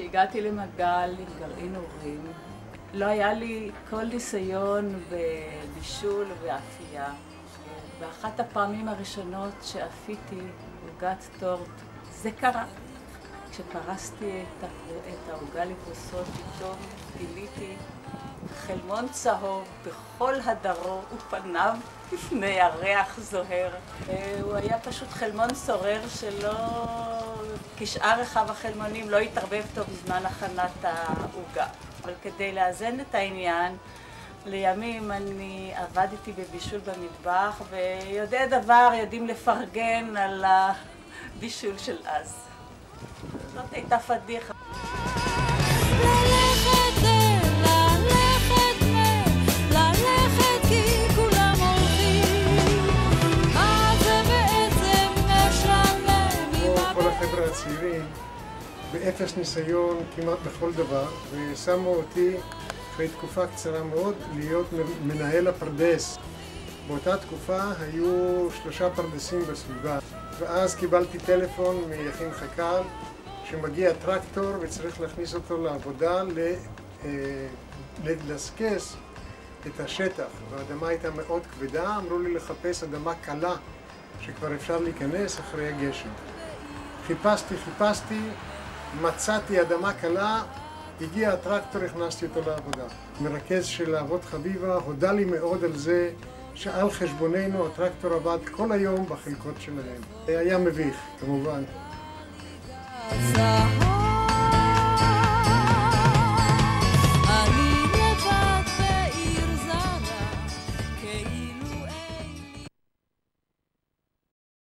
כשהגעתי למגל עם גרעין הורים, לא היה לי כל ניסיון בבישול ובאפייה. באחת הפעמים הראשונות שאפיתי עוגת טורט, זה קרה. כשפרסתי את העוגה לכוסות, פתאום גיליתי חלמון צהוב בכל הדרו ופניו לפני ירח זוהר. הוא היה פשוט חלמון סורר שלא, כשאר רחב החלמונים, לא התערבב טוב בזמן הכנת העוגה. אבל כדי לאזן את העניין, לימים אני עבדתי בבישול במטבח, ויודעי דבר יודעים לפרגן על הבישול של אז. זאת הייתה פדיחה. החבר'ה הצעירים באפס ניסיון כמעט בכל דבר, ושמו אותי אחרי תקופה קצרה מאוד להיות מנהל הפרדס. באותה תקופה היו 3 פרדסים בסביבה, ואז קיבלתי טלפון מיכין חק"ל שמגיע טרקטור וצריך להכניס אותו לעבודה לדסקס את השטח, והאדמה הייתה מאוד כבדה. אמרו לי לחפש אדמה קלה שכבר אפשר להיכנס אחרי הגשם. חיפשתי, מצאתי אדמה קלה, הגיע הטרקטור, הכנסתי אותו לעבודה. מרכז של אבות חביבה הודה לי מאוד על זה שעל חשבוננו הטרקטור עבד כל היום בחלקות שלהם. היה מביך, כמובן.